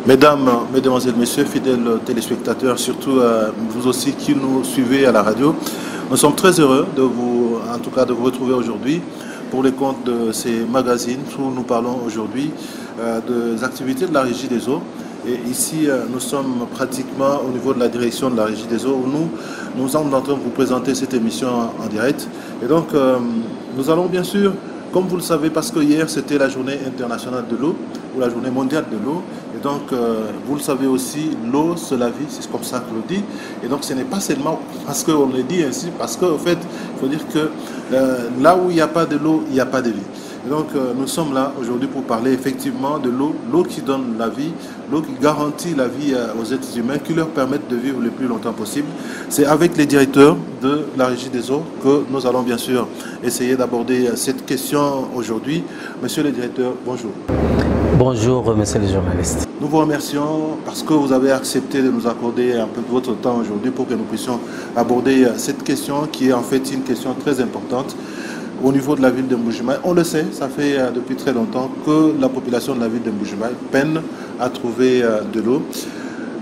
Mesdames, Mesdemoiselles, Messieurs, fidèles téléspectateurs, surtout vous aussi qui nous suivez à la radio, nous sommes très heureux de vous, en tout cas, de vous retrouver aujourd'hui pour les comptes de ces magazines où nous parlons aujourd'hui des activités de la Régie des eaux. Et ici, nous sommes pratiquement au niveau de la direction de la Régie des eaux où nous sommes en train de vous présenter cette émission en direct. Et donc, nous allons bien sûr, comme vous le savez, parce que hier c'était la journée internationale de l'eau ou la journée mondiale de l'eau. Et donc, vous le savez aussi, l'eau, c'est la vie, c'est comme ça qu'on le dit. Et donc, ce n'est pas seulement parce qu'on le dit ainsi, parce qu'en fait, il faut dire que là où il n'y a pas de l'eau, il n'y a pas de vie. Et donc, nous sommes là aujourd'hui pour parler effectivement de l'eau, l'eau qui donne la vie, l'eau qui garantit la vie aux êtres humains, qui leur permettent de vivre le plus longtemps possible. C'est avec les directeurs de la Régie des eaux que nous allons bien sûr essayer d'aborder cette question aujourd'hui. Monsieur le directeur, bonjour. Bonjour, monsieur le journaliste. Nous vous remercions parce que vous avez accepté de nous accorder un peu de votre temps aujourd'hui pour que nous puissions aborder cette question qui est en fait une question très importante au niveau de la ville de Mbuji-Mayi. On le sait, ça fait depuis très longtemps que la population de la ville de Mbuji-Mayi peine à trouver de l'eau.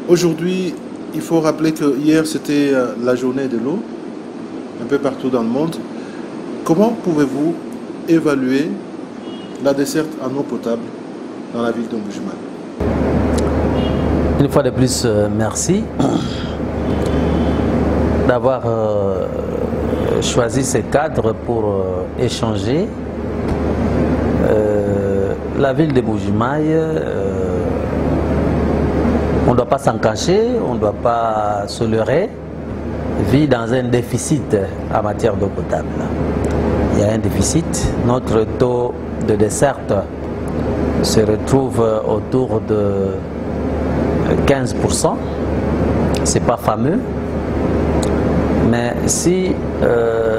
Aujourd'hui, il faut rappeler que hier c'était la journée de l'eau, un peu partout dans le monde. Comment pouvez-vous évaluer la desserte en eau potable dans la ville de Mbuji-Mayi? Une fois de plus, merci d'avoir choisi ce cadre pour échanger. La ville de Mbuji-Mayi, on ne doit pas s'en cacher, on ne doit pas se leurrer, vit dans un déficit en matière d'eau potable. Il y a un déficit. Notre taux de desserte se retrouve autour de 15%. C'est pas fameux, mais si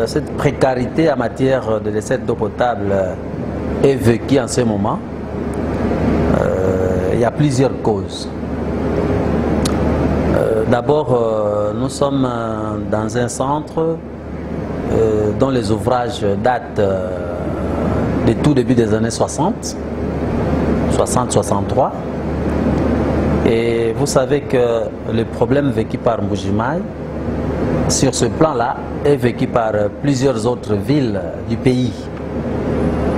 cette précarité en matière de desserte d'eau potable est vécue en ce moment, il y a plusieurs causes. D'abord, nous sommes dans un centre dont les ouvrages datent du tout début des années 60, 60-63. Et vous savez que le problème vécu par Mbuji-Mayi, sur ce plan-là, est vécu par plusieurs autres villes du pays.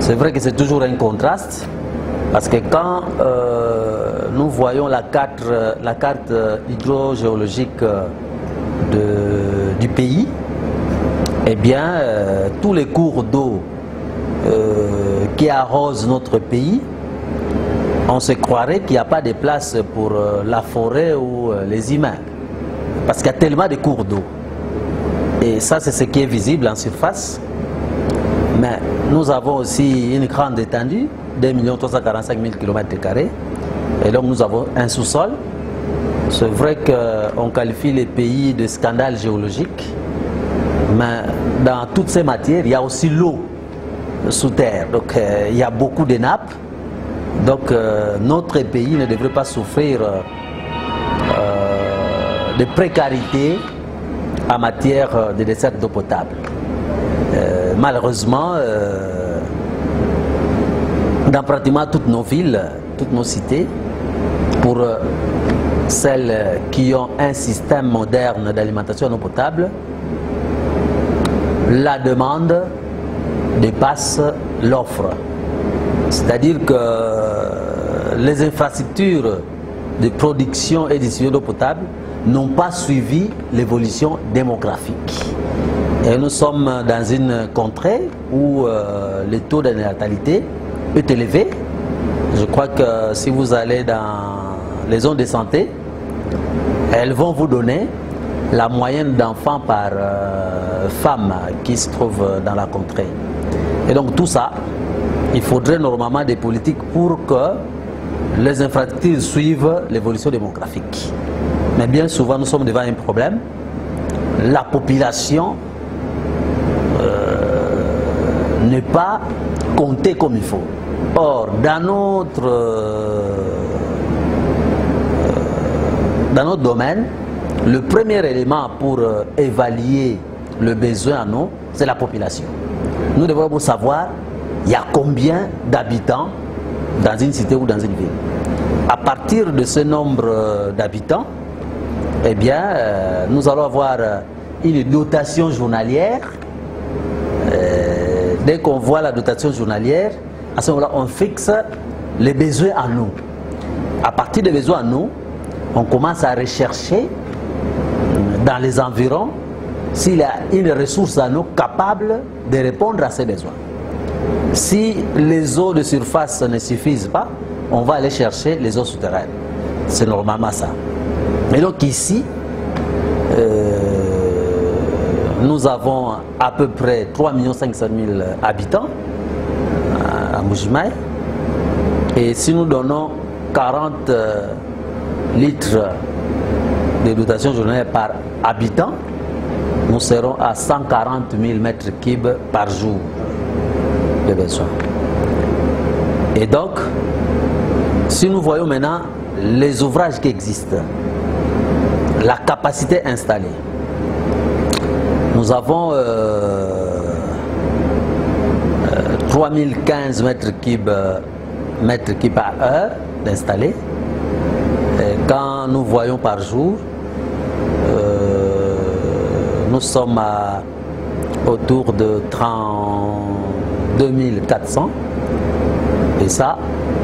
C'est vrai que c'est toujours un contraste, parce que quand nous voyons la carte hydrogéologique du pays, eh bien, tous les cours d'eau qui arrosent notre pays, on se croirait qu'il n'y a pas de place pour la forêt ou les humains, parce qu'il y a tellement de cours d'eau. Et ça, c'est ce qui est visible en surface. Mais nous avons aussi une grande étendue, 2 345 000 km². Et donc nous avons un sous-sol. C'est vrai qu'on qualifie les pays de scandale géologique, mais dans toutes ces matières, il y a aussi l'eau sous terre. Donc il y a beaucoup de nappes. Donc notre pays ne devrait pas souffrir de précarité en matière de desserte d'eau potable. Malheureusement, dans pratiquement toutes nos villes, toutes nos cités, pour celles qui ont un système moderne d'alimentation en eau potable, la demande dépasse l'offre. C'est-à-dire que les infrastructures de production et de distribution d'eau potable n'ont pas suivi l'évolution démographique. Et nous sommes dans une contrée où le taux de natalité est élevé. Je crois que si vous allez dans les zones de santé, elles vont vous donner la moyenne d'enfants par femme qui se trouve dans la contrée. Et donc tout ça, il faudrait normalement des politiques pour que les infrastructures suivent l'évolution démographique. Mais bien souvent, nous sommes devant un problème. La population n'est pas comptée comme il faut. Or, dans notre domaine, Le premier élément pour évaluer le besoin en eau, c'est la population. Nous devons savoir il y a combien d'habitants dans une cité ou dans une ville. À partir de ce nombre d'habitants, eh bien, nous allons avoir une dotation journalière. Dès qu'on voit la dotation journalière, à ce moment-là, on fixe les besoins en eau. À partir des besoins en eau, on commence à rechercher dans les environs s'il y a une ressource en eau capable de répondre à ces besoins. Si les eaux de surface ne suffisent pas, on va aller chercher les eaux souterraines. C'est normalement ça. Et donc ici, nous avons à peu près 3 500 000 habitants à Mbuji-Mayi. Et si nous donnons 40 litres de dotation journalière par habitant, nous serons à 140 000 mètres cubes par jour de besoin. Et donc, si nous voyons maintenant les ouvrages qui existent, la capacité installée, nous avons 3015 mètres cubes par heure d'installer. Quand nous voyons par jour, nous sommes autour de 32 400. Et ça,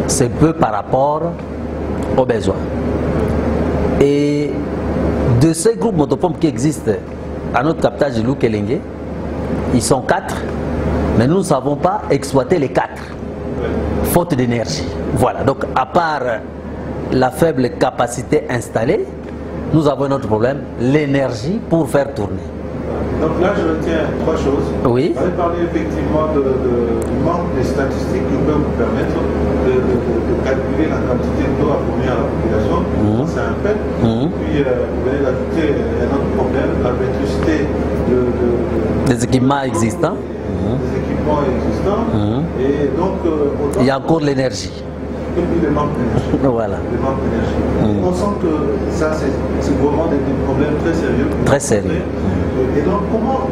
c'est peu par rapport aux besoins. Et de ces groupes motopompes qui existent à notre captage de Loukelenge, ils sont 4, mais nous ne savons pas exploiter les 4, faute d'énergie. Voilà, donc à part la faible capacité installée, nous avons notre problème, l'énergie pour faire tourner. Donc là, je retiens 3 choses. Oui. Vous avez parlé effectivement du manque des statistiques qui peuvent vous permettre de calculer la quantité d'eau à fournir à la population. C'est un fait. Puis, vous allez ajouter un autre problème, la vétusté des équipements existants. Des équipements existants. Et donc, il y a encore l'énergie. Et puis le manque d'énergie. Voilà. Le manque d'énergie. On sent que ça, c'est vraiment des problèmes très sérieux. Très sérieux. Et donc, comment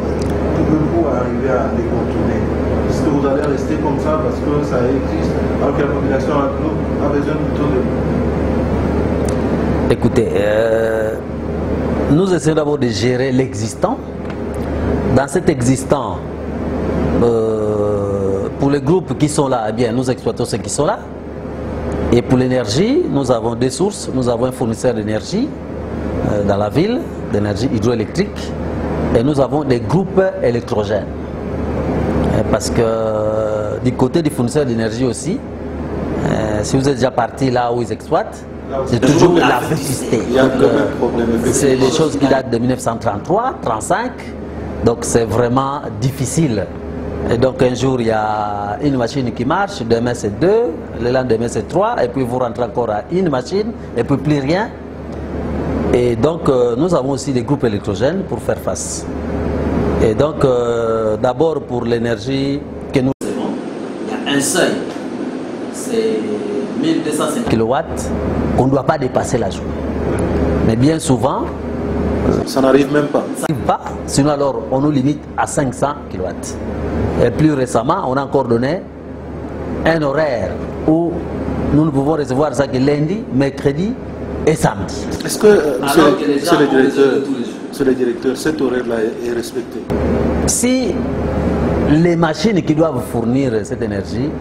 pouvez-vous arriver à les contourner? Est-ce que vous allez rester comme ça parce que ça existe, alors que la population a besoin plutôt de... Écoutez, nous essayons d'abord de gérer l'existant. Dans cet existant, pour les groupes qui sont là, eh bien, nous exploitons ceux qui sont là. Et pour l'énergie, nous avons des sources. Nous avons un fournisseur d'énergie dans la ville, d'énergie hydroélectrique. Et nous avons des groupes électrogènes. Parce que du côté des fournisseurs d'énergie aussi, si vous êtes déjà parti là où ils exploitent, c'est toujours la vétusté. C'est des choses qui datent de 1933, 1935. Donc c'est vraiment difficile. Et donc un jour il y a une machine qui marche, demain c'est 2, le lendemain c'est 3, et puis vous rentrez encore à une machine, et puis plus rien. Et donc nous avons aussi des groupes électrogènes pour faire face. Et donc d'abord pour l'énergie que nous avons, il y a un seuil, c'est 1250 kW qu'on ne doit pas dépasser la journée. Mais bien souvent, ça n'arrive même pas. Ça n'arrive pas, sinon alors on nous limite à 500 kW. Et plus récemment, on a encore donné un horaire où nous ne pouvons recevoir ça que lundi, mercredi et samedi. Est-ce que, monsieur le directeur, cet horaire-là est respecté? Si les machines qui doivent fournir cette énergie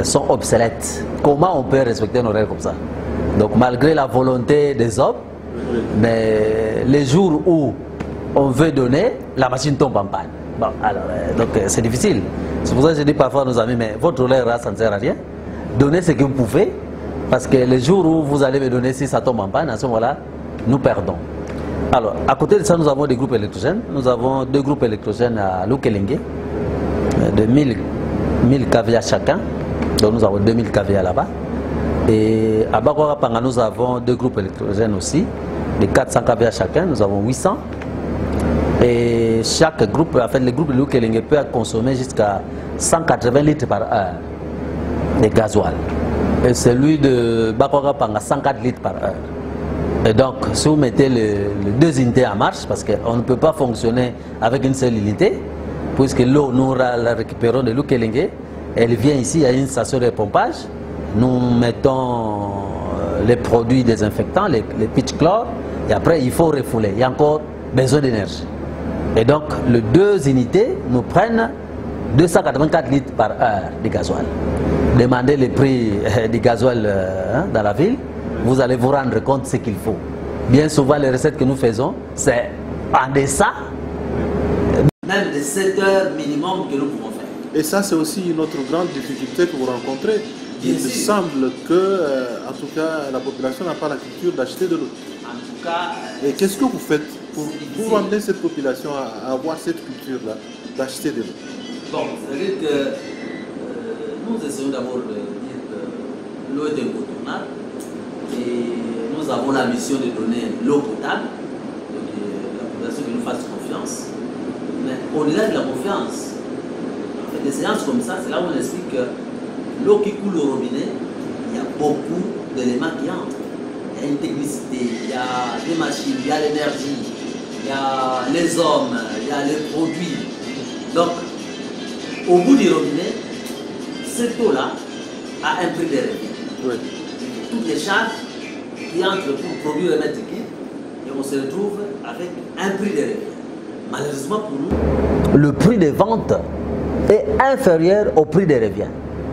sont obsolètes, comment on peut respecter un horaire comme ça? Donc malgré la volonté des hommes, mais les jours où on veut donner, la machine tombe en panne. Bon, alors, donc c'est difficile. C'est pour ça que je dis parfois à nos amis, mais votre horaire là, ça ne sert à rien. Donnez ce que vous pouvez, parce que les jours où vous allez me donner, si ça tombe en panne, à ce moment-là, nous perdons. Alors, à côté de ça, nous avons des groupes électrogènes. Nous avons 2 groupes électrogènes à Loukelenge, de 1000 kVA chacun. Donc nous avons 2000 kVA là-bas. Et à Bakwara-Panga, nous avons 2 groupes électrogènes aussi, de 400 kVA chacun. Nous avons 800. Et chaque groupe, en fait, le groupe de Loukelenge peut consommer jusqu'à 180 litres par heure de gasoil. Et celui de Bakwara-Panga, 104 litres par heure. Et donc, si vous mettez les deux unités en marche, parce qu'on ne peut pas fonctionner avec une seule unité, puisque l'eau, nous la récupérons de l'eau Kelenge, elle vient ici, il y a une station de pompage, nous mettons les produits désinfectants, les pitch chlore, et après il faut refouler, il y a encore besoin d'énergie. Et donc, les deux unités nous prennent 284 litres par heure de gasoil. Demandez le prix du gasoil dans la ville, vous allez vous rendre compte de ce qu'il faut. Bien souvent, les recettes que nous faisons, c'est en deçà même de 7 heures minimum que nous pouvons faire. Et ça, c'est aussi une autre grande difficulté que vous rencontrez. Il me semble que, en tout cas, la population n'a pas la culture d'acheter de l'eau. En tout cas... Et qu'est-ce que vous faites pour amener cette population à avoir cette culture-là, d'acheter de l'eau? Bon, c'est-à-dire que nous essayons d'abord de dire que l'eau est incontournable et nous avons la mission de donner l'eau potable, donc la population qui nous fasse confiance. Mais au-delà de la confiance, en fait, des séances comme ça, c'est là où on explique que l'eau qui coule au robinet, il y a beaucoup d'éléments qui entrent. Il y a une technicité, il y a des machines, il y a l'énergie, il y a les hommes, il y a les produits. Donc, au bout du robinet, cette eau-là a un prix de revient. Oui. Toutes les charges qui entrent pour produire le mètre cube, et on se retrouve avec un prix de revient. Malheureusement pour nous, le prix de vente est inférieur au prix de revient.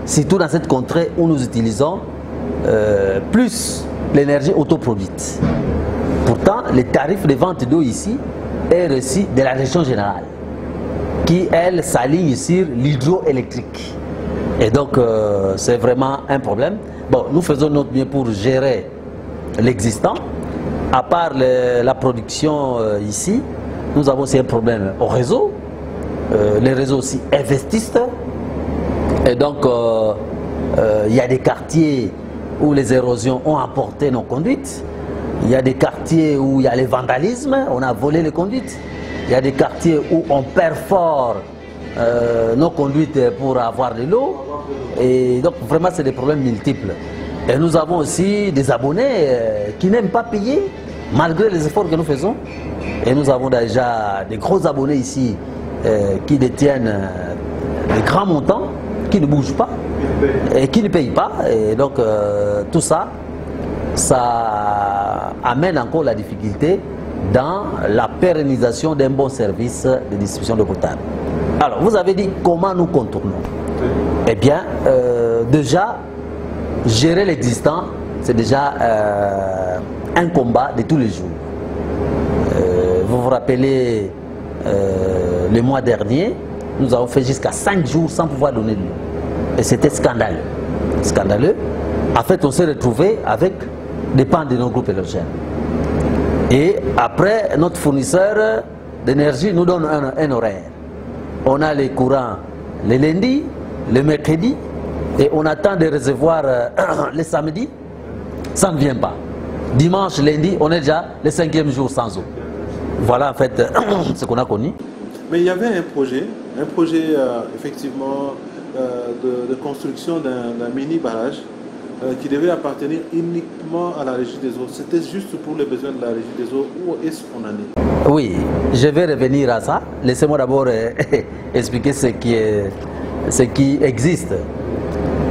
Surtout dans cette contrée où nous utilisons plus l'énergie autoproduite. Pourtant, le tarif de vente d'eau ici est reçu de la région générale, qui, elle, s'aligne sur l'hydroélectrique. Et donc, c'est vraiment un problème. Bon, nous faisons notre mieux pour gérer l'existant. À part la production ici, nous avons aussi un problème au réseau. Les réseaux aussi investissent. Et donc, il y a des quartiers où les érosions ont emporté nos conduites. Il y a des quartiers où il y a le vandalisme, on a volé les conduites. Il y a des quartiers où on perfore nos conduites pour avoir de l'eau. Et donc, vraiment, c'est des problèmes multiples. Et nous avons aussi des abonnés qui n'aiment pas payer, malgré les efforts que nous faisons. Et nous avons déjà des gros abonnés ici qui détiennent des grands montants, qui ne bougent pas et qui ne payent pas. Et donc, tout ça, ça amène encore la difficulté dans la pérennisation d'un bon service de distribution d'eau potable. Alors, vous avez dit comment nous contournons. Eh bien, déjà, gérer l'existant, c'est déjà un combat de tous les jours. Vous vous rappelez, le mois dernier, nous avons fait jusqu'à 5 jours sans pouvoir donner de l'eau. Et c'était scandaleux. Scandaleux. En fait, on s'est retrouvé avec des pans de nos groupes électrogènes. Et après, notre fournisseur d'énergie nous donne un horaire. On a les courants les lundis, le mercredi, et on attend de recevoir les samedis, ça ne vient pas. Dimanche, lundi, on est déjà le 5e jour sans eau. Voilà en fait ce qu'on a connu. Mais il y avait un projet effectivement de construction d'un mini-barrage qui devait appartenir uniquement à la Régie des eaux. C'était juste pour les besoins de la Régie des eaux. Où est-ce qu'on en est? Oui, je vais revenir à ça. Laissez-moi d'abord expliquer ce qui existe.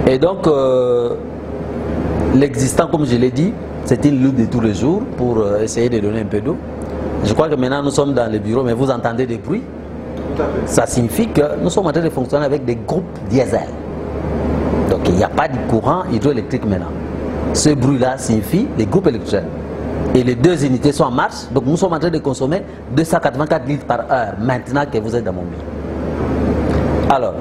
Et donc, l'existant, comme je l'ai dit, c'est une lutte de tous les jours pour essayer de donner un peu d'eau. Je crois que maintenant nous sommes dans le bureau, mais vous entendez des bruits. Tout à fait. Ça signifie que nous sommes en train de fonctionner avec des groupes diesel. Donc il n'y a pas de courant hydroélectrique maintenant. Ce bruit-là signifie les groupes électrogènes. Et les deux unités sont en marche, donc nous sommes en train de consommer 284 litres par heure maintenant que vous êtes dans mon bureau. Alors,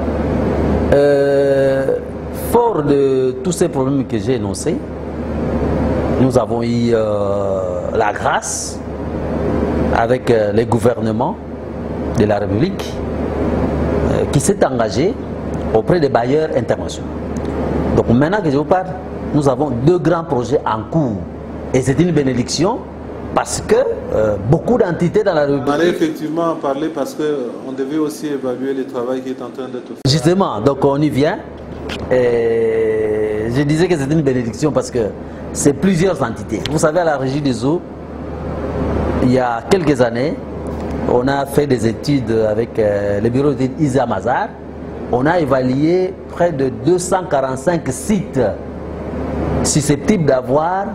fort de tous ces problèmes que j'ai énoncés, nous avons eu la grâce avec les gouvernements de la République qui s'est engagé auprès des bailleurs internationaux. Donc maintenant que je vous parle, nous avons 2 grands projets en cours. Et c'est une bénédiction parce que beaucoup d'entités dans la République... On allait effectivement en parler parce qu'on devait aussi évaluer le travail qui est en train d'être fait. Justement, donc on y vient. Et je disais que c'est une bénédiction parce que c'est plusieurs entités. Vous savez, à la Régie des eaux, il y a quelques années, on a fait des études avec le bureau d'études Isa Mazar. On a évalué près de 245 sites susceptibles d'avoir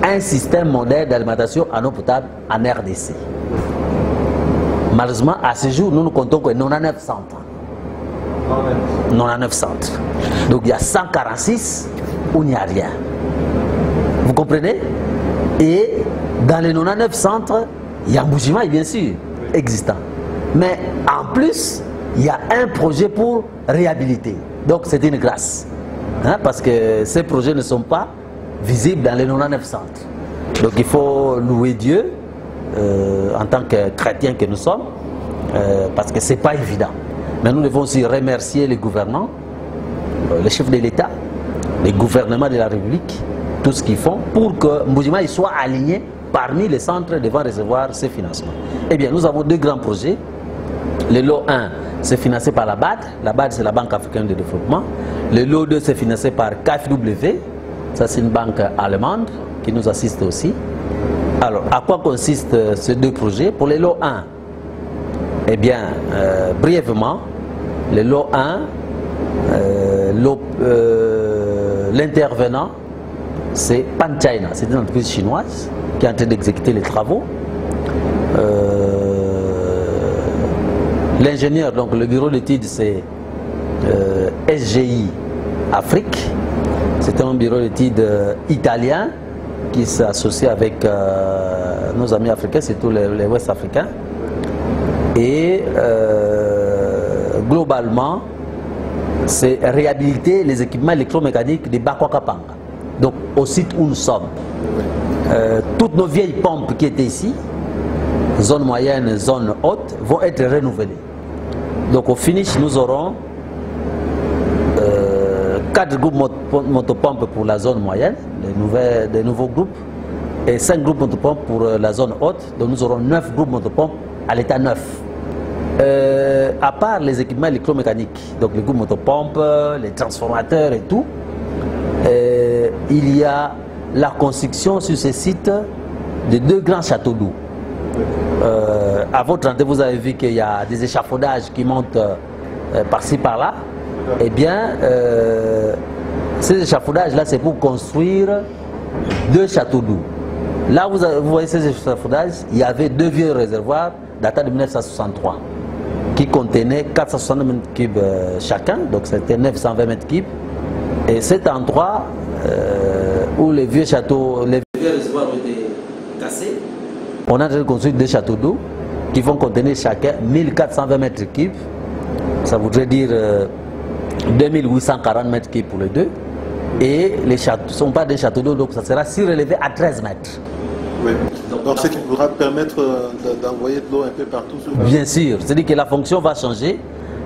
un système moderne d'alimentation en eau potable en RDC. Malheureusement, à ce jour, nous comptons que 99 centres. 99 centres. Donc il y a 146 où il n'y a rien. Vous comprenez? Et dans les 99 centres, il y a Mbujimayi, bien sûr, existant. Mais en plus, il y a un projet pour réhabiliter. Donc c'est une grâce. Hein, parce que ces projets ne sont pas visibles dans les 99 centres. Donc il faut louer Dieu en tant que chrétiens que nous sommes, parce que ce n'est pas évident. Mais nous devons aussi remercier les gouvernants, les chefs de l'État, les gouvernements de la République, tout ce qu'ils font pour que Mbujimayi soit aligné parmi les centres devant recevoir ces financements. Eh bien, nous avons deux grands projets. Le lot 1, c'est financé par la BAD. La BAD, c'est la Banque africaine de développement. Le lot 2, c'est financé par KfW. Ça, c'est une banque allemande qui nous assiste aussi. Alors, à quoi consistent ces deux projets? Pour le lot 1, eh bien, brièvement, le lot 1, l'intervenant, c'est Pan China. C'est une entreprise chinoise qui est en train d'exécuter les travaux. L'ingénieur, donc le bureau d'études, c'est SGI Afrique. C'est un bureau d'études italien qui s'associe avec nos amis africains, surtout les Ouest africains. Et globalement, c'est réhabiliter les équipements électromécaniques de Bakwakapanga. Donc au site où nous sommes. Toutes nos vieilles pompes qui étaient ici, zone moyenne, zone haute, vont être renouvelées. Donc au finish, nous aurons 4 groupes motopompes pour la zone moyenne, des nouveaux groupes, et 5 groupes motopompes pour la zone haute. Donc nous aurons 9 groupes motopompes à l'état neuf. À part les équipements électromécaniques, donc les groupes motopompes, les transformateurs et tout, il y a la construction sur ces sites de 2 grands châteaux d'eau. À votre entrée, vous avez vu qu'il y a des échafaudages qui montent par-ci par-là. Eh bien, ces échafaudages-là, c'est pour construire 2 châteaux d'eau. Là, vous voyez ces échafaudages, il y avait 2 vieux réservoirs datant de 1963 qui contenaient 460 mètres cubes chacun, donc c'était 920 mètres cubes. Et cet endroit où les vieux châteaux, les vieux réservoirs ont été cassés, on a déjà construit 2 châteaux d'eau qui vont contenir chacun 1420 mètres cubes. Ça voudrait dire 2840 mètres cubes pour les deux. Et les châteaux ne sont pas des châteaux d'eau, donc ça sera surélevé à 13 mètres. Oui. Donc ce qui pourra permettre d'envoyer de l'eau un peu partout sur le... Bien sûr, c'est-à-dire que la fonction va changer.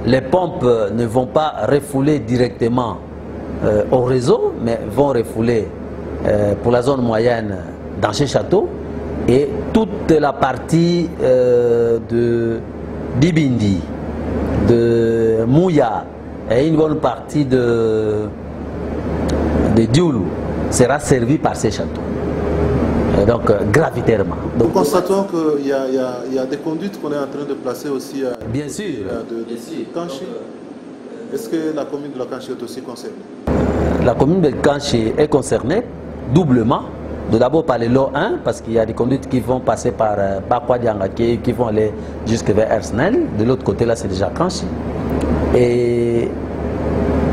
Les pompes ne vont pas refouler directement au réseau, mais vont refouler pour la zone moyenne dans ces châteaux. Et toute la partie de d'Ibindi, de Mouya et une bonne partie de Dioulou sera servie par ces châteaux. Donc gravitairement. Donc, nous constatons qu'il y a des conduites qu'on est en train de placer aussi à bien sûr, de Kanchi. Est-ce que la commune de la Kanchi est aussi concernée? La commune de Kanchi est concernée doublement. D'abord par le lot 1, parce qu'il y a des conduites qui vont passer par Bakwa Diangake, qui vont aller jusque vers Ersnel. De l'autre côté, là, c'est déjà Kanchi. Et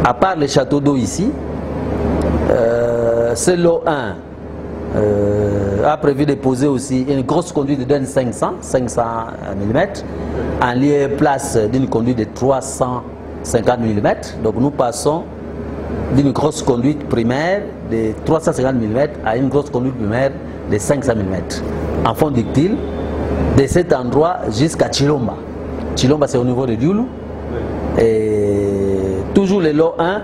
à part les châteaux d'eau ici, ce lot 1 a prévu de poser aussi une grosse conduite de 500 mm, en lieu et place d'une conduite de 350 mm. Donc nous passons d'une grosse conduite primaire de 350 mm à une grosse conduite primaire de 500 mm. En fond ductile, de cet endroit jusqu'à Chilomba. Chilomba, c'est au niveau de Dioulou. Et toujours le lot 1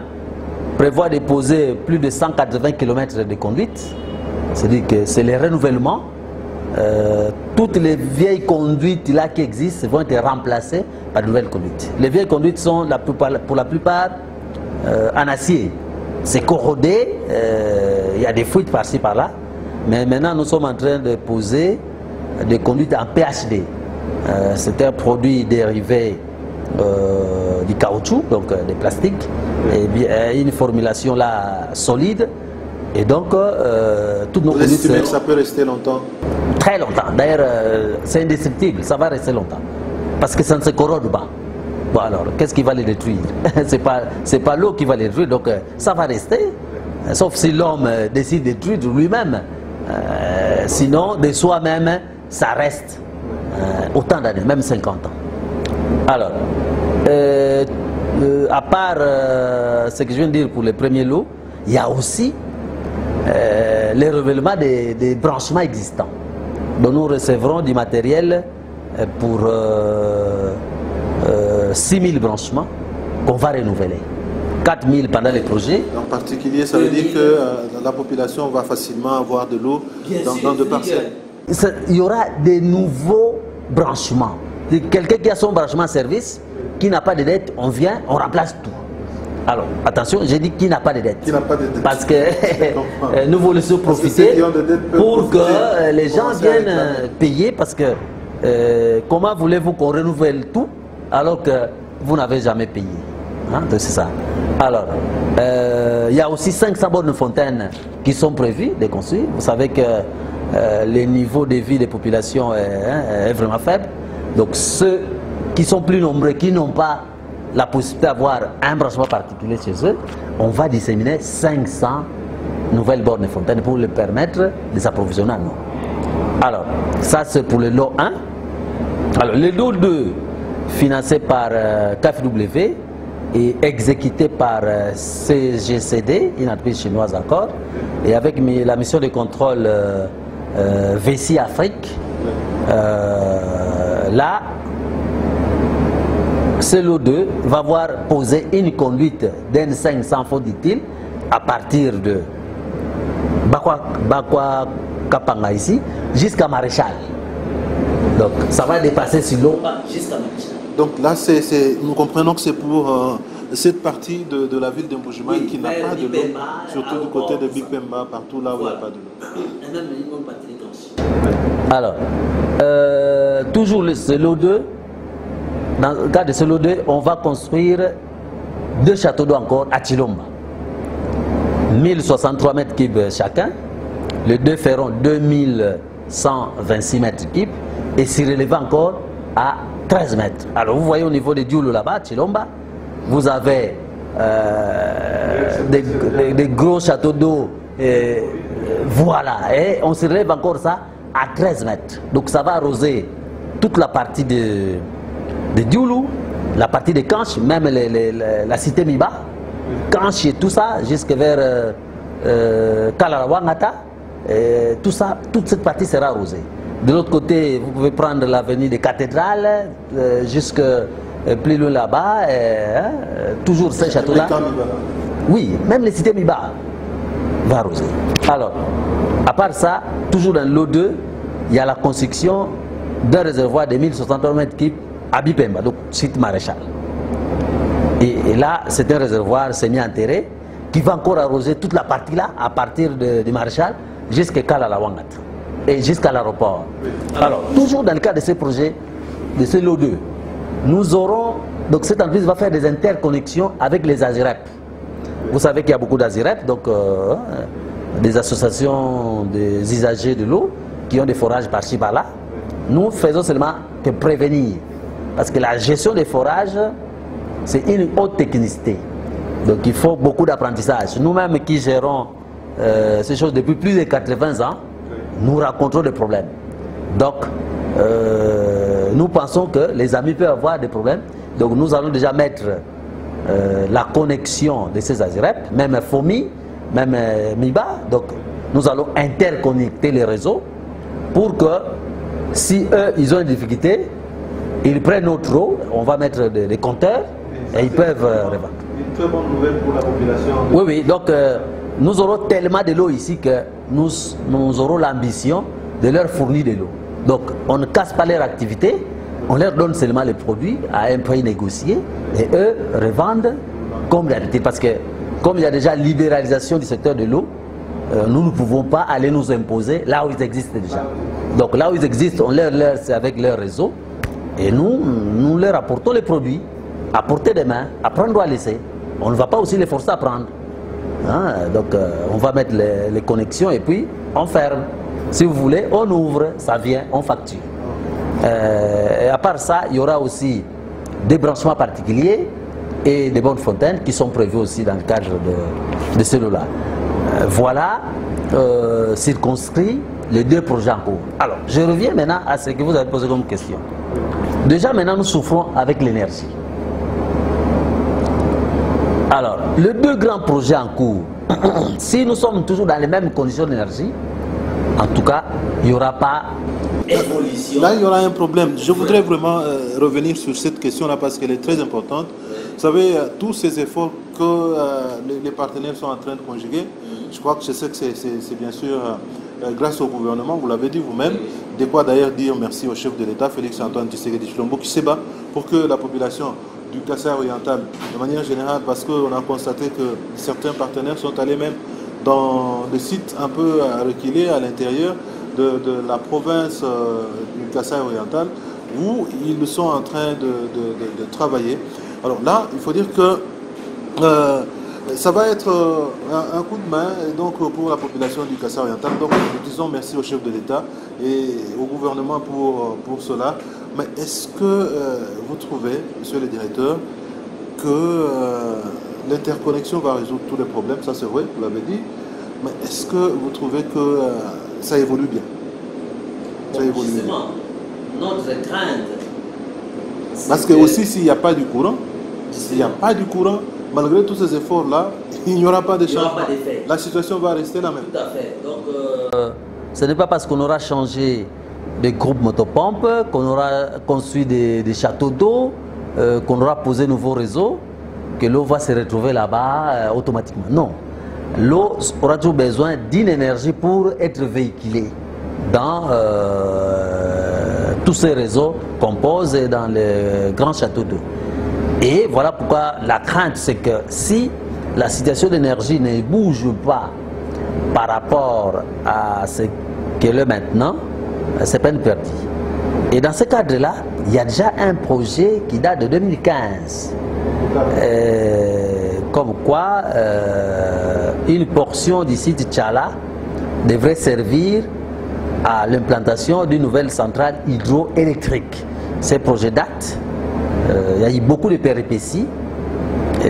prévoit de poser plus de 180 km de conduite. C'est-à-dire que c'est le renouvellement. Toutes les vieilles conduites là qui existent vont être remplacées par de nouvelles conduites. Les vieilles conduites sont pour la plupart en acier. c'est corrodé, il y a des fuites par-ci par-là. Mais maintenant, nous sommes en train de poser des conduites en PHD. C'est un produit dérivé du caoutchouc, donc des plastiques, et bien, une formulation là solide. Et donc, toutes nos conduites... Vous estimez que ça peut rester longtemps? Très longtemps. D'ailleurs, c'est indestructible, ça va rester longtemps. Parce que ça ne se corrode pas. Bon alors, qu'est-ce qui va les détruire? C'est pas l'eau qui va les détruire, donc ça va rester. Sauf si l'homme décide de détruire lui-même. Sinon, de soi-même, ça reste autant d'années, même 50 ans. Alors, à part ce que je viens de dire pour les premiers lots, il y a aussi les renouvellement des branchements existants. Donc nous recevrons du matériel pour 6000 branchements qu'on va renouveler. 4000 pendant les projets. En particulier, ça veut dire que la population va facilement avoir de l'eau dans deux parcelles. Il y aura des nouveaux branchements. Quelqu'un qui a son branchement service, qui n'a pas de dette, on vient, on remplace tout. Alors, attention, j'ai dit qui n'a pas de dette. Qui n'a pas de dette. Parce que nous voulons se profiter pour que les gens viennent payer. Parce que comment voulez-vous qu'on renouvelle tout alors que vous n'avez jamais payé, hein? C'est ça. Alors, il y a aussi 500 bornes fontaines qui sont prévues de construire. Vous savez que le niveau de vie des populations est vraiment faible. Donc ceux qui sont plus nombreux, qui n'ont pas la possibilité d'avoir un branchement particulier chez eux, on va disséminer 500 nouvelles bornes fontaines pour leur permettre de s'approvisionner en eau. Alors, ça c'est pour le lot 1. Alors, le lot 2, financé par KfW et exécuté par CGCD, une entreprise chinoise encore, et avec la mission de contrôle VC Afrique, là, ce lot 2 va voir poser une conduite d'un 500, faut dit-il, à partir de Bakwa Kapanga ici, jusqu'à Maréchal. Donc ça va dépasser sur l'eau jusqu'à Maréchal. Donc là, nous comprenons que c'est pour cette partie de la ville d'Mbujimai qui n'a pas de l'eau, surtout du côté de Bipemba, partout là où il n'y a pas de l'eau. Alors, toujours ce lot 2, dans le cas de ce lot 2, on va construire 2 châteaux d'eau encore à Chilomba. 1063 mètres cubes chacun. Les deux feront 2126 mètres cubes et s'y relève encore à 13 mètres. Alors vous voyez au niveau des Dioulou là-bas, Chilomba, vous avez des gros châteaux d'eau, voilà, et on se relève encore ça à 13 mètres. Donc ça va arroser toute la partie de Dioulou, la partie de Kanch, même la cité Miba, Kanch et tout ça, jusque vers Kalarawangata, tout ça, toute cette partie sera arrosée. De l'autre côté, vous pouvez prendre l'avenue des cathédrales, jusque plus loin là-bas, toujours ces châteaux-là. Oui, même les cités Miba va arroser. Alors, à part ça, toujours dans l'eau 2, il y a la construction d'un réservoir de 1063 mètres cubes à Bipemba, donc site Maréchal. Et là, c'est un réservoir semi-enterré qui va encore arroser toute la partie là, à partir du Maréchal, jusqu'à Kalalawangat et jusqu'à l'aéroport. Alors, toujours dans le cadre de ce projet, de ce lot 2, nous aurons, donc cette entreprise va faire des interconnexions avec les ASIREP. Vous savez qu'il y a beaucoup d'ASIREP, donc des associations des usagers de l'eau qui ont des forages par-ci par-là. Nous faisons seulement que prévenir, parce que la gestion des forages, c'est une haute technicité. Donc il faut beaucoup d'apprentissage. Nous-mêmes qui gérons ces choses depuis plus de 80 ans, nous rencontrons des problèmes. Donc nous pensons que les amis peuvent avoir des problèmes. Donc nous allons déjà mettre la connexion de ces ASIREP, même FOMI, même MIBA. Donc nous allons interconnecter les réseaux pour que si eux, ils ont une difficulté, ils prennent notre eau, on va mettre des compteurs et ils peuvent revendre. Une très bonne nouvelle pour la population. Oui, oui, donc nous aurons tellement de l'eau ici que nous aurons l'ambition de leur fournir de l'eau. Donc on ne casse pas leur activité, on leur donne seulement les produits à un prix négocié et eux revendent comme d'habitude. Parce que comme il y a déjà libéralisation du secteur de l'eau, nous ne pouvons pas aller nous imposer là où ils existent déjà. Donc là où ils existent, on c'est avec leur réseau et nous leur apportons les produits à portée des mains, à prendre ou à laisser. On ne va pas aussi les forcer à prendre. Hein? Donc on va mettre les connexions et puis on ferme. Si vous voulez, on ouvre, ça vient, on facture. Et à part ça, il y aura aussi des branchements particuliers et des bonnes fontaines qui sont prévus aussi dans le cadre de celui-là. Voilà circonscrit les 2 projets en cours. Alors, je reviens maintenant à ce que vous avez posé comme question. Déjà, maintenant, nous souffrons avec l'énergie. Alors, les 2 grands projets en cours, si nous sommes toujours dans les mêmes conditions d'énergie, en tout cas, il n'y aura pas évolution. Là, il y aura un problème. Je voudrais vraiment revenir sur cette question-là parce qu'elle est très importante. Vous savez, tous ces efforts que les partenaires sont en train de conjuguer, je crois que je sais que c'est bien sûr grâce au gouvernement, vous l'avez dit vous-même, de quoi d'ailleurs dire merci au chef de l'État, Félix-Antoine Tshisekedi Tshilombo, qui se bat pour que la population du Kasaï oriental, de manière générale, parce qu'on a constaté que certains partenaires sont allés même dans des sites un peu reculés à l'intérieur de la province du Kasaï oriental, où ils sont en train de travailler. Alors là, il faut dire que ça va être un coup de main donc, pour la population du Kasaï oriental. Donc nous disons merci au chef de l'État et au gouvernement pour cela. Mais est-ce que vous trouvez, monsieur le directeur, que l'interconnexion va résoudre tous les problèmes? Ça c'est vrai, vous l'avez dit. Mais est-ce que vous trouvez que ça évolue bien? Ça évolue bien. Notre crainte. Parce que aussi s'il n'y a pas du courant, malgré tous ces efforts-là, il n'y aura pas de changement. La situation va rester la même. Tout à fait. Donc, ce n'est pas parce qu'on aura changé des groupes motopompes, qu'on aura construit des châteaux d'eau, qu'on aura posé de nouveaux réseaux, que l'eau va se retrouver là-bas automatiquement. Non. L'eau aura toujours besoin d'une énergie pour être véhiculée dans tous ces réseaux qu'on pose dans les grands châteaux d'eau. Et voilà pourquoi la crainte, c'est que si la situation d'énergie ne bouge pas par rapport à ce qu'elle est maintenant, c'est peine perdue. Et dans ce cadre-là, il y a déjà un projet qui date de 2015. Comme quoi, une portion du site Tchala devrait servir à l'implantation d'une nouvelle centrale hydroélectrique. Ces projets datent. Il y a eu beaucoup de péripéties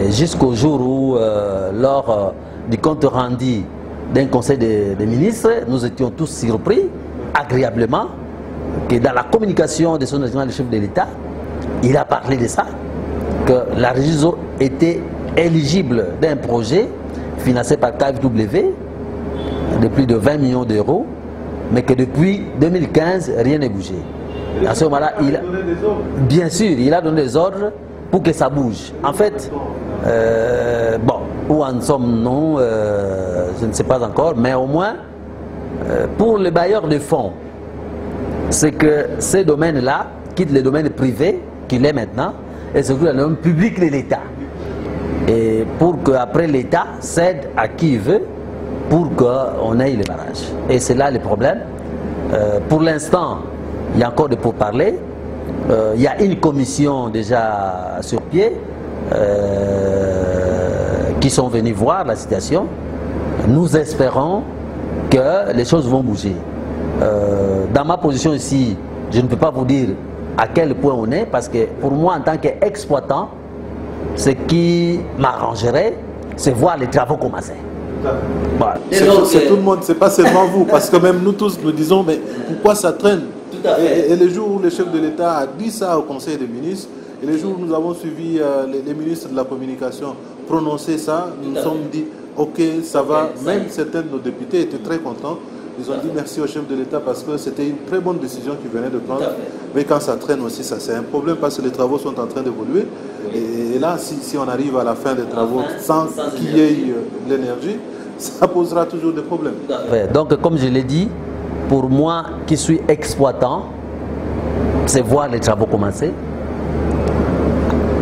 jusqu'au jour où, lors du compte rendu d'un conseil des ministres, nous étions tous surpris, agréablement, que dans la communication de son adjoint, le chef de l'État, il a parlé de ça, que la région était éligible d'un projet financé par KfW de plus de 20 millions d'euros, mais que depuis 2015, rien n'est bougé. À ce moment-là, bien sûr, il a donné des ordres pour que ça bouge. En fait, bon, où en sommes-nous, je ne sais pas encore, mais au moins, pour les bailleurs de fonds, c'est que ces domaines-là quittent les domaines privés, qu'il est maintenant, et se trouvent dans le domaine public de l'État. Et pour qu'après l'État cède à qui il veut, pour qu'on ait les barrages. Et c'est là le problème. Pour l'instant, il y a encore des pourparlers. Il y a une commission déjà sur pied qui sont venus voir la situation. Nous espérons que les choses vont bouger. Dans ma position ici, je ne peux pas vous dire à quel point on est, parce que pour moi, en tant qu'exploitant, ce qui m'arrangerait, c'est voir les travaux commencer. Voilà. C'est tout le monde, c'est pas seulement vous, parce que même nous tous nous disons, mais pourquoi ça traîne? Et le jour où le chef de l'État a dit ça au Conseil des ministres, et le jour où nous avons suivi les ministres de la communication prononcer ça, nous nous sommes dit, ok, ça va. Même certains de nos députés étaient très contents. Ils ont dit merci au chef de l'État parce que c'était une très bonne décision qu'il venait de prendre. Mais quand ça traîne aussi, ça c'est un problème parce que les travaux sont en train d'évoluer. Et là, si on arrive à la fin des travaux sans qu'il y ait l'énergie, ça posera toujours des problèmes. Donc, comme je l'ai dit, pour moi qui suis exploitant, c'est voir les travaux commencer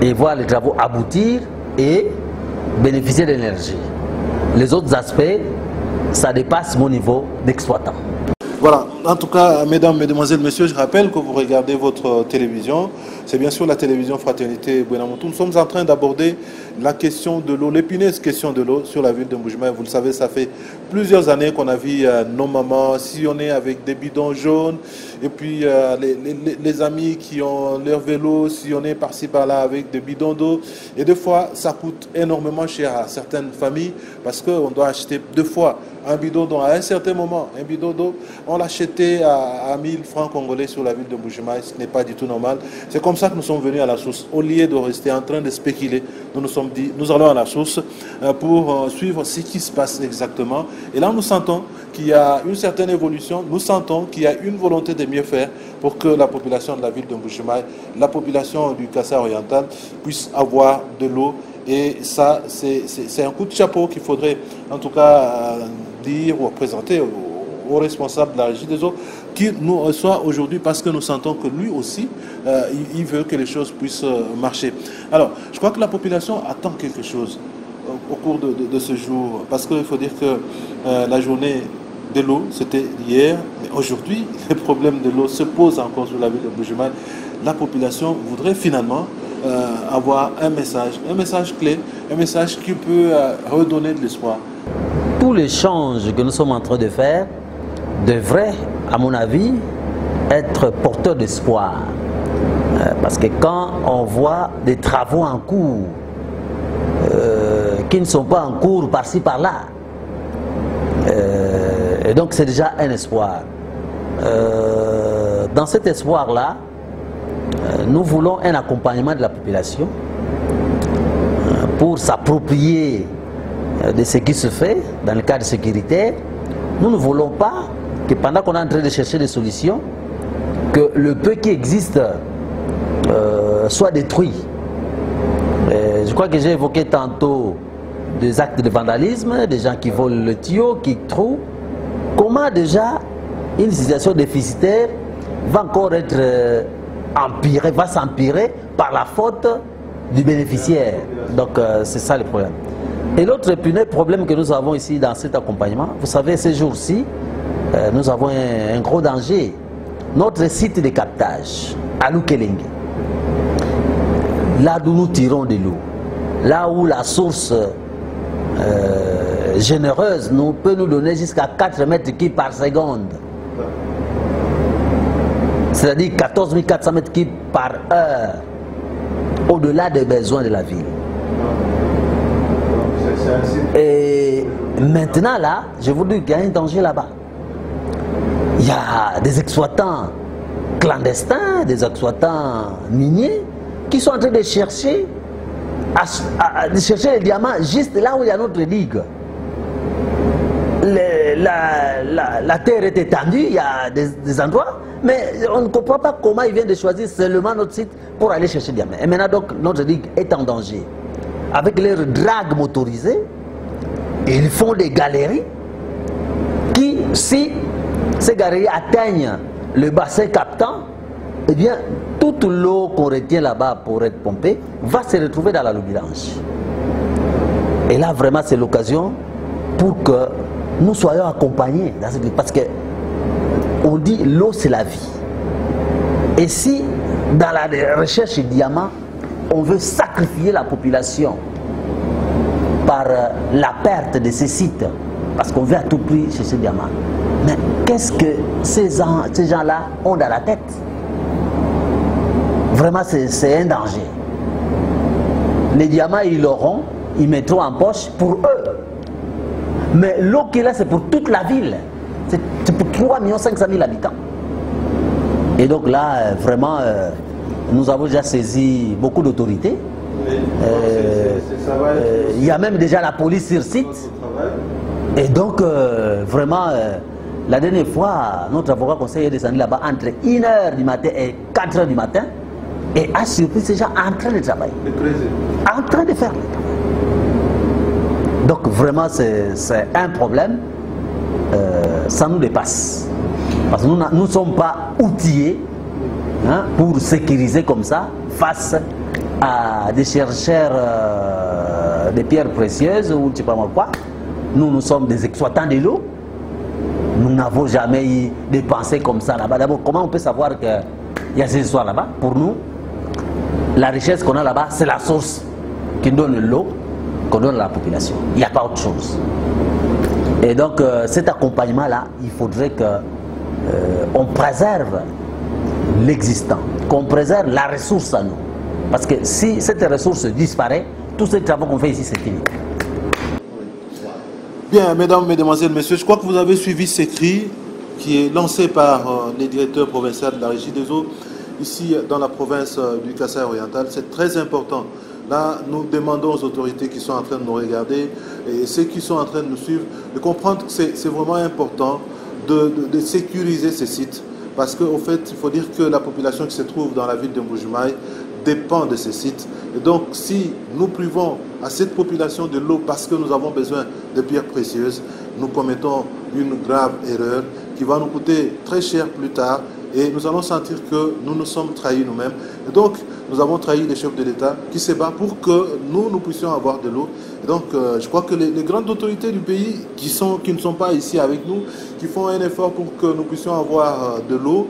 et voir les travaux aboutir et bénéficier de l'énergie. Les autres aspects, ça dépasse mon niveau d'exploitant. Voilà, en tout cas, mesdames, mesdemoiselles, messieurs, je rappelle que vous regardez votre télévision. C'est bien sûr la télévision Fraternité Buenamontou. Nous sommes en train d'aborder la question de l'eau, l'épineuse question de l'eau sur la ville de Mbuji-Mayi. Vous le savez, ça fait plusieurs années qu'on a vu nos mamans sillonner avec des bidons jaunes. Et puis les amis qui ont leur vélo sillonner par-ci par-là avec des bidons d'eau. Et des fois, ça coûte énormément cher à certaines familles parce qu'on doit acheter 2 fois un bidon d'eau. À un certain moment, un bidon d'eau, on l'achetait à 1000 francs congolais sur la ville de Mbuji-Mayi, ce n'est pas du tout normal. C'est comme ça que nous sommes venus à la source. Au lieu de rester en train de spéculer, nous nous sommes dit, nous allons à la source pour suivre ce qui se passe exactement. Et là, nous sentons qu'il y a une certaine évolution, nous sentons qu'il y a une volonté de mieux faire pour que la population de la ville de Mbuji-Mayi, la population du Kassai oriental, puisse avoir de l'eau. Et ça, c'est un coup de chapeau qu'il faudrait en tout cas dire ou présenter aux responsables de la régie des eaux qui nous reçoit aujourd'hui parce que nous sentons que lui aussi, il veut que les choses puissent marcher. Alors, je crois que la population attend quelque chose au cours de ce jour parce qu'il faut dire que la journée de l'eau, c'était hier, mais aujourd'hui, les problèmes de l'eau se posent encore sur la ville de Mbuji-Mayi. La population voudrait finalement avoir un message clé, un message qui peut redonner de l'espoir. Tout l'échange que nous sommes en train de faire devrait, à mon avis, être porteur d'espoir. Parce que quand on voit des travaux en cours, qui ne sont pas en cours par-ci par-là, et donc c'est déjà un espoir. Dans cet espoir-là, nous voulons un accompagnement de la population pour s'approprier de ce qui se fait dans le cadre sécuritaire. Nous ne voulons pas que pendant qu'on est en train de chercher des solutions, que le peu qui existe soit détruit. Je crois que j'ai évoqué tantôt des actes de vandalisme, des gens qui volent le tuyau, qui trouent. Comment déjà une situation déficitaire va encore être empirée, va s'empirer par la faute du bénéficiaire. Donc c'est ça le problème. Et l'autre problème que nous avons ici dans cet accompagnement, vous savez, ces jours-ci, nous avons un gros danger. Notre site de captage, à Lukelenge, là d'où nous tirons de l'eau, là où la source généreuse peut nous donner jusqu'à 4 mètres cubes par seconde. C'est-à-dire 14 400 mètres cubes par heure, au-delà des besoins de la ville. Et maintenant là, je vous dis qu'il y a un danger là-bas. Il y a des exploitants clandestins, des exploitants miniers qui sont en train de chercher les diamants juste là où il y a notre digue. La terre est étendue, il y a des endroits, mais on ne comprend pas comment ils viennent de choisir seulement notre site pour aller chercher des diamants. Et maintenant donc notre digue est en danger. Avec leurs dragues motorisées, ils font des galeries qui, si ces galeries atteignent le bassin captant, eh bien, toute l'eau qu'on retient là-bas pour être pompée va se retrouver dans la Loubi Blanche. Et là, vraiment, c'est l'occasion pour que nous soyons accompagnés dans cette vie. Parce que on dit l'eau, c'est la vie. Et si, dans la recherche de diamants, on veut sacrifier la population par la perte de ces sites, parce qu'on veut à tout prix chercher ces diamants. Mais qu'est-ce que ces gens-là ont dans la tête? Vraiment, c'est un danger. Les diamants, ils l'auront, ils mettront en poche pour eux. Mais l'eau qui est là, c'est pour toute la ville. C'est pour 3 500 000 habitants. Et donc là, vraiment, nous avons déjà saisi beaucoup d'autorités. Il y a même déjà la police sur site. Et donc, vraiment, la dernière fois, notre avocat conseil est descendu là-bas entre 1h du matin et 4h du matin et a surpris ces gens en train de travailler. En train de faire le travail. Donc, vraiment, c'est un problème. Ça nous dépasse. Parce que nous ne sommes pas outillés pour sécuriser comme ça face à des chercheurs de pierres précieuses ou je sais pas moi quoi. Nous sommes des exploitants de l'eau. Nous n'avons jamais eu des pensées comme ça là-bas. D'abord, comment on peut savoir qu'il y a ces histoires là-bas? Pour nous, la richesse qu'on a là-bas, c'est la source qui donne l'eau, qu'on donne à la population. Il n'y a pas autre chose. Et donc, cet accompagnement-là, il faudrait qu'on préserve l'existant, qu'on préserve la ressource à nous. Parce que si cette ressource disparaît, tous ces travaux qu'on fait ici, c'est fini. Bien, mesdames, mesdemoiselles, messieurs, je crois que vous avez suivi ces cris qui est lancé par les directeurs provinciaux de la Régie des eaux, ici dans la province du Kasaï oriental. C'est très important. Là, nous demandons aux autorités qui sont en train de nous regarder et ceux qui sont en train de nous suivre de comprendre que c'est vraiment important de sécuriser ces sites. Parce qu'au fait, il faut dire que la population qui se trouve dans la ville de Mbuji-Mayi dépend de ces sites. Et donc, si nous privons à cette population de l'eau parce que nous avons besoin de pierres précieuses, nous commettons une grave erreur qui va nous coûter très cher plus tard et nous allons sentir que nous nous sommes trahis nous-mêmes. Et donc, nous avons trahi les chefs de l'État qui se battent pour que nous puissions avoir de l'eau. Et donc, je crois que les grandes autorités du pays qui ne sont pas ici avec nous, qui font un effort pour que nous puissions avoir de l'eau,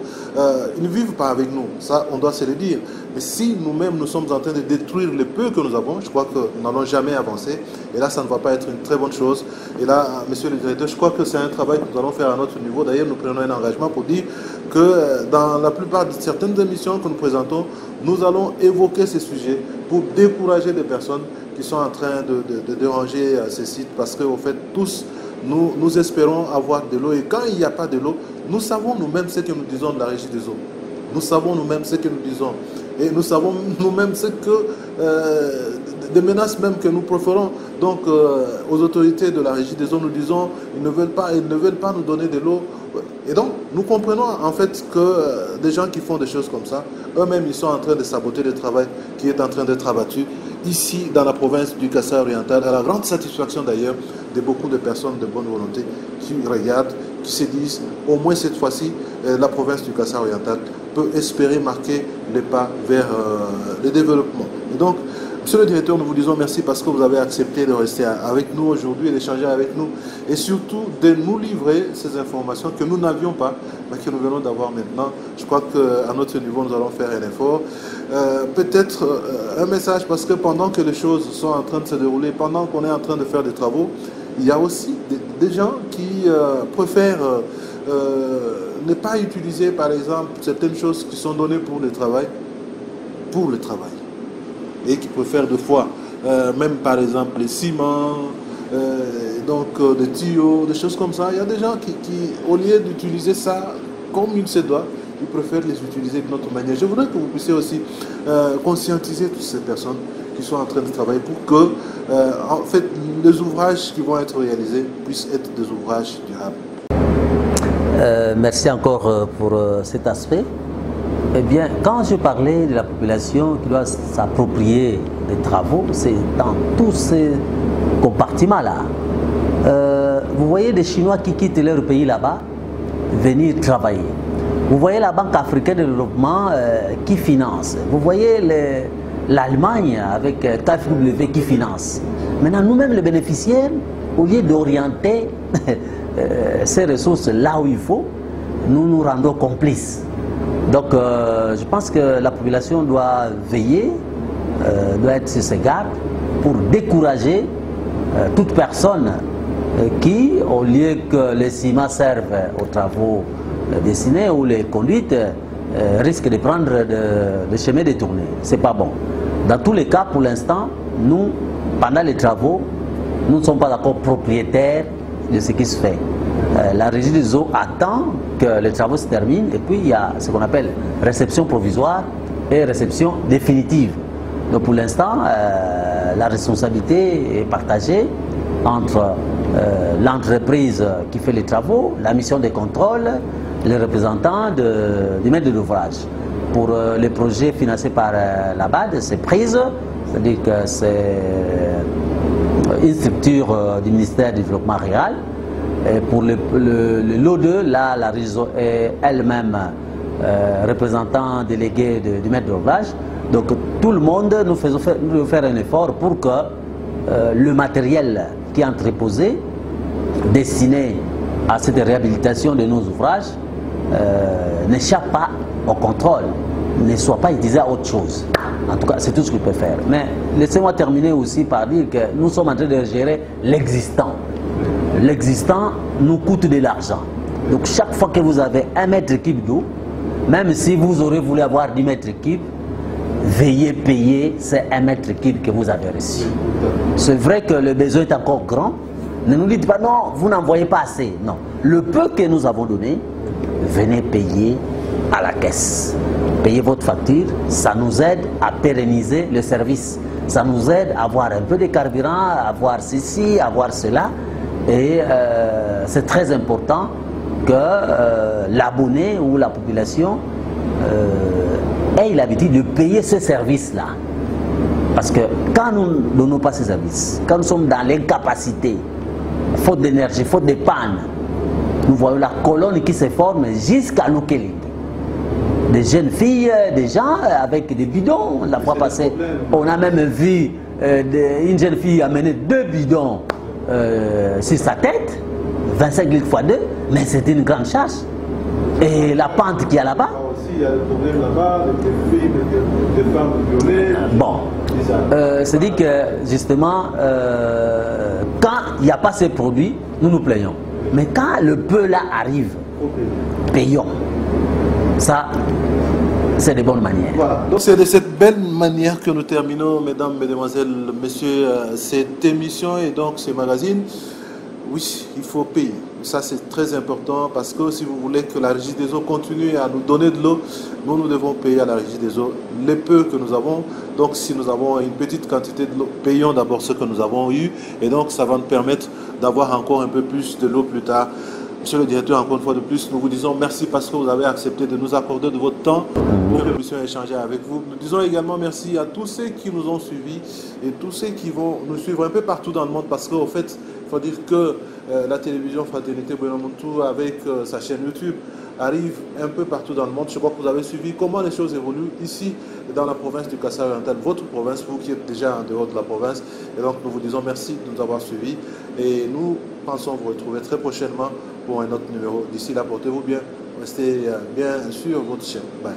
ils ne vivent pas avec nous. Ça, on doit se le dire. Mais si nous-mêmes, nous sommes en train de détruire le peu que nous avons, je crois que nous n'allons jamais avancer. Et là, ça ne va pas être une très bonne chose. Et là, monsieur le directeur, je crois que c'est un travail que nous allons faire à notre niveau. D'ailleurs, nous prenons un engagement pour dire que dans la plupart de certaines émissions que nous présentons, nous allons évoquer ces sujets pour décourager les personnes qui sont en train de déranger ces sites. Parce qu'au fait, tous, nous espérons avoir de l'eau. Et quand il n'y a pas de l'eau, nous savons nous-mêmes ce que nous disons de la Régie des eaux. Nous savons nous-mêmes ce que nous disons. Et nous savons nous-mêmes ce que, des menaces même que nous proférons. Donc, aux autorités de la Régie des eaux, nous disons, ils ne veulent pas nous donner de l'eau. Et donc, nous comprenons en fait que des gens qui font des choses comme ça, eux-mêmes, ils sont en train de saboter le travail qui est en train d'être abattu ici dans la province du Kasaï oriental, à la grande satisfaction d'ailleurs de beaucoup de personnes de bonne volonté qui regardent, qui se disent, au moins cette fois-ci, la province du Kasaï oriental peut espérer marquer les pas vers le développement. Et donc, monsieur le directeur, nous vous disons merci parce que vous avez accepté de rester avec nous aujourd'hui et d'échanger avec nous et surtout de nous livrer ces informations que nous n'avions pas, mais que nous venons d'avoir maintenant. Je crois qu'à notre niveau, nous allons faire un effort. Peut-être un message parce que pendant que les choses sont en train de se dérouler, pendant qu'on est en train de faire des travaux, il y a aussi des gens qui préfèrent ne pas utiliser, par exemple, certaines choses qui sont données pour le travail, et qui préfèrent deux fois, même par exemple les ciments, des tuyaux, des choses comme ça. Il y a des gens qui au lieu d'utiliser ça comme il se doit, ils préfèrent les utiliser de notre manière. Je voudrais que vous puissiez aussi conscientiser toutes ces personnes qui sont en train de travailler pour que, en fait, les ouvrages qui vont être réalisés puissent être des ouvrages durables. Merci encore pour cet aspect. Eh bien, quand je parlais de la population qui doit s'approprier des travaux, c'est dans tous ces compartiments-là. Vous voyez des Chinois qui quittent leur pays là-bas, venir travailler. Vous voyez la Banque africaine de développement qui finance. Vous voyez l'Allemagne avec KfW qui finance. Maintenant, nous-mêmes, les bénéficiaires, au lieu d'orienter ces ressources là où il faut, nous nous rendons complices. Donc, je pense que la population doit veiller, doit être sur ses gardes pour décourager toute personne qui, au lieu que les ciments servent aux travaux dessinés ou les conduites, risque de prendre des chemins détournés. Ce n'est pas bon. Dans tous les cas, pour l'instant, nous, pendant les travaux, nous ne sommes pas encore propriétaires de ce qui se fait. La Régie des eaux attend que les travaux se terminent et puis il y a ce qu'on appelle réception provisoire et réception définitive. Donc pour l'instant, la responsabilité est partagée entre l'entreprise qui fait les travaux, la mission de contrôle, les représentants du maître de l'ouvrage. Pour les projets financés par la BAD, c'est prise, c'est-à-dire que c'est une structure du ministère du Développement rural. Et pour le lot 2, là, la région est elle-même représentant délégué du maître d'ouvrage. Donc tout le monde, nous faisons faire un effort pour que le matériel qui est entreposé, destiné à cette réhabilitation de nos ouvrages, n'échappe pas au contrôle, ne soit pas utilisé à autre chose. En tout cas, c'est tout ce qu'il peut faire. Mais laissez-moi terminer aussi par dire que nous sommes en train de gérer l'existant. L'existant nous coûte de l'argent. Donc chaque fois que vous avez 1 mètre cube d'eau, même si vous aurez voulu avoir 10 mètres cubes, veuillez payer ces 1 mètre cube que vous avez reçu. C'est vrai que le besoin est encore grand. Ne nous dites pas non, vous n'en voyez pas assez. Non. Le peu que nous avons donné, venez payer à la caisse. Payez votre facture, ça nous aide à pérenniser le service. Ça nous aide à avoir un peu de carburant, à avoir ceci, à avoir cela. Et c'est très important que l'abonné ou la population ait l'habitude de payer ce service-là. Parce que quand nous ne donnons pas ce service, quand nous sommes dans l'incapacité, faute d'énergie, faute de panne, nous voyons la colonne qui se forme jusqu'à Lokelindi. Des jeunes filles, des gens avec des bidons. La fois passée, on a même vu une jeune fille amener 2 bidons sur sa tête, 25 litres x 2, mais c'était une grande charge. Et la pente qu'il y a là-bas. Il y a le problème là-bas, des filles, des femmes violées. Bon, c'est-à-dire que justement, quand il n'y a pas ces produits, nous nous plaignons. Mais quand le peu là arrive, payons. Ça, c'est de bonnes manières. Voilà. Donc c'est de cette belle manière que nous terminons, mesdames, mesdemoiselles, messieurs, cette émission et donc ce magazine. Oui, il faut payer. Ça, c'est très important parce que si vous voulez que la Régie des eaux continue à nous donner de l'eau, nous devons payer à la Régie des eaux les peu que nous avons. Donc, si nous avons une petite quantité de l'eau, payons d'abord ce que nous avons eu. Et donc, ça va nous permettre d'avoir encore un peu plus de l'eau plus tard. Monsieur le directeur, encore une fois de plus, nous vous disons merci parce que vous avez accepté de nous accorder de votre temps pour que nous puissions échanger avec vous. Nous disons également merci à tous ceux qui nous ont suivis et tous ceux qui vont nous suivre un peu partout dans le monde parce qu'au fait, il faut dire que la télévision Fraternité Buenamuntu avec sa chaîne YouTube arrive un peu partout dans le monde. Je crois que vous avez suivi comment les choses évoluent ici dans la province du Kassai-Oriental, votre province, vous qui êtes déjà en dehors de la province. Et donc nous vous disons merci de nous avoir suivis et nous pensons vous retrouver très prochainement pour un autre numéro. D'ici là, portez-vous bien, restez bien sur votre chaîne. Bye.